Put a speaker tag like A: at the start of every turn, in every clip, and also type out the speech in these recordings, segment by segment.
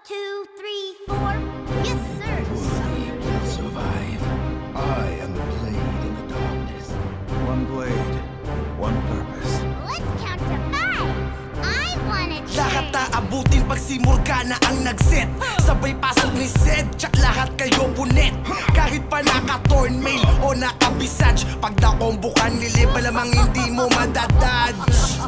A: 2, 3, 4. Yes, sir.
B: Only you can survive. I am the blade in the darkness.
C: One blade, one purpose.
A: Let's count to 5. I wanna
D: Lahat
A: change.
D: aabutin pag si Morgana ang nag-set. Sabay pasok ni Zed, tsak lahat kayo punet. Kahit pa naka-torn mail o naka-visage, pag nakombukan nilib, malamang hindi mo madadodge.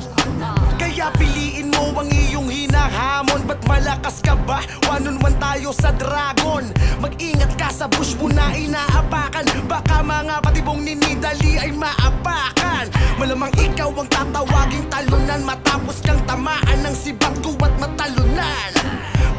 D: Kaya piliin mo ang iyong hinahamon. Ba't malakas ka ba? 1-on-1 tayo sa dragon. Mag-ingat ka sa bush mo na inaapakan. Baka mga patibong ninidali ay maapakan. Malamang ikaw ang tatawaging talunan matapos kang tamaan ng sibat ko at matalunan.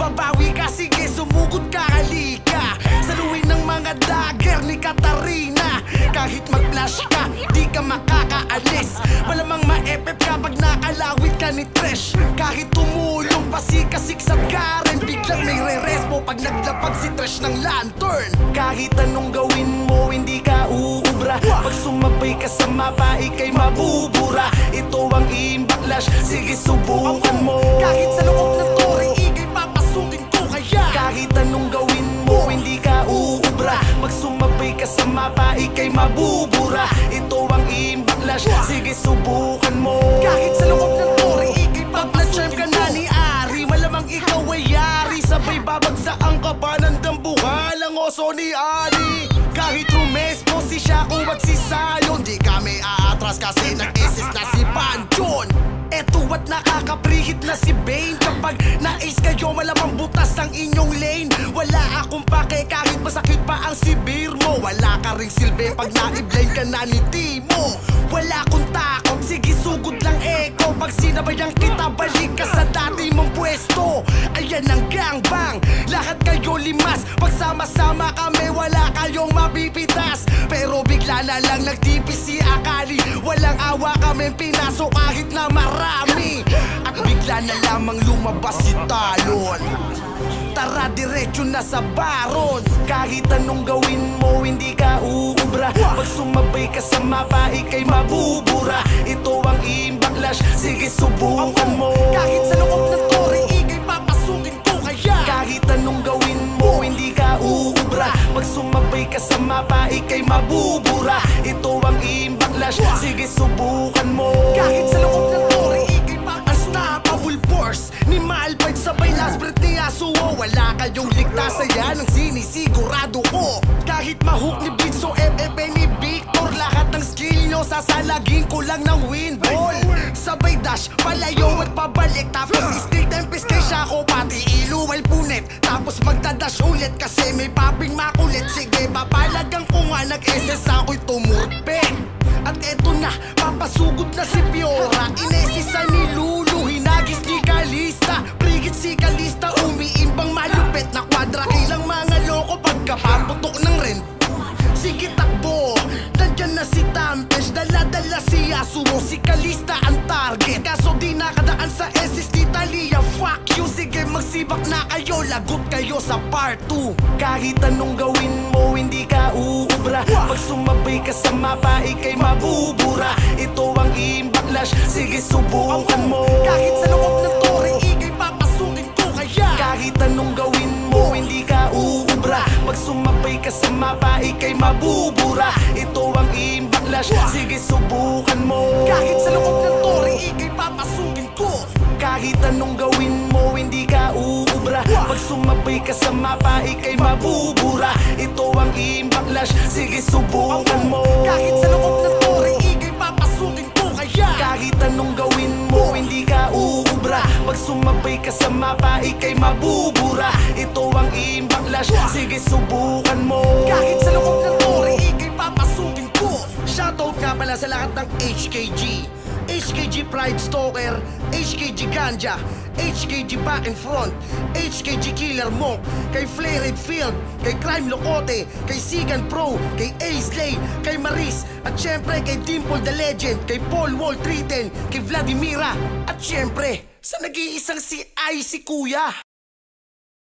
D: Babawi ka, sige sumugod ka, halika. Saluin ng mga dagger ni Katarina. Kahit mag-flash ka, di ka makakaalis. Malamang ma-FF ka pag nakalawit ka ni Trish. Kahit tumulong pa si Kasiksat Karen, biglang may re-respo pag naglapag si Trish ng lantern. Kahit anong gawin mo, hindi ka uubra. Pag sumabay ka sa mapa, ika'y mabubura. Ito ang imbacklash, sige subukan mo. Kahit sa loob ng tore, ika'y papasukin ko kaya. Kahit anong gawin mo, hindi ka uubra. Pag sumabay ka sa mapa, ika'y mabubura. Ito ang imbacklash, sige subukan mo. Kahit sa loob ng tore, ika'y pag-na-charm ka na ni Ari, malamang ikaw ay yari. Sabay babagsaan ka ba ng dambuhan ang oso ni Ali. Kahit rumespo si Shaco at si Sayon, di kami aatras kasi nag-isis na si Panchon. Eto at nakakaprihit na si Bane. Kapag na-ace kayo, malamang butas ang inyong lane. Wala akong pake kahit masakit pa ang sibir mo. Wala ka ring silbi pag na-i-blame ka na ni Timo. Wala akong takot, sige sugod lang eko. Pag sinabayan kita, balik ka sa dati mong pwesto. Ayan ang gangbang, lahat kayo limas. Pagsama-sama kami, wala kayong mapipitas. Pero bigla na lang nagtipis si Akali. Walang awa kami pinasok kahit na marami. At bigla na lamang lumabas si Talon. Tara diretso na sa baron. Kahit anong gawin mo, hindi ka uubra. Pag sumabay ka sa mapa, ika'y mabubura. Ito ang imbacklash, sige subukan mo. Kahit sa loob ng tore, ika'y papasukin ko kaya. Kahit anong gawin mo, hindi ka uubra. Pag sumabay ka sa mapa, ika'y mabubura. Ito ang imbacklash, sige subukan mo. Kahit sa loob ng tore, ika'y unstoppable force ni Malphite sabay last breath ni Yasuo. Wala kayong ligtas, yan ang sinisigurado ko. Kahit mahook ni Blitz o FF ni Victor, lahat ng skill nyo sasalagin ko lang ng windball. Sabay dash, palayo at pabalik. Tapos stick tempest kay Shaco, pati iluwal punit. Tapos magdadash ulit kasi may popping makulit. Sige papalagang ko nga nag-SS ako'y tumurpek. At eto na, papasugod na si Fiora. Inesisa ni Lulu, hinagis ni Kalista. Brigit si Kalista, umiimbang malupit na kwadra. Ilang mga loko pagkapaputok ng rin. Sige takbo, nandyan na si Tampes. Dala-dala si Yasuo, si Kalista ang target. Kaso di nakadaan sa SS ni Talia. Fuck you, sige magsibak na kayo. Lagot kayo sa part 2. Kahit anong gawin mo, hindi ka uubra. Pag sumabay ka sa mapa, ika'y mabubura. Ito ang imbacklash, sige subukan mo. Kahit sa loob ng tore, ika'y papasukin ko kaya. Kahit anong gawin mo, hindi ka uubra. Pag sumabay ka sa mapa, ika'y mabubura. Ito ang imbacklash, sige subukan mo. Kahit sa loob ng tore, ika'y papasukin ko. Kahit anong gawin mo, hindi ka uubra. Pag sumabay ka sa mapa, ika'y mabubura. Ito ang imbacklash, sige subukan mo. Kahit sa loob ng tore, ika'y papasukin ko kaya. Kahit anong gawin mo, hindi ka uubra. Pag sumabay ka sa mapa, ika'y mabubura. Ito ang imbacklash, sige subukan mo. Kahit sa loob ng tore, ika'y papasukin ko. Shoutout nga pala sa lahat ng HKG, HKG Pride Stalker, HKG Ganja, HKG Back and Front, HKG Killer Monk, kay Flare Redfield, kay Crime Locote, kay Sigan Pro, kay Ace Lay, kay Maris, at syempre kay Dimple the Legend, kay Paul Wall 310, kay Vladimira, at syempre sa nag-iisang si Kuya.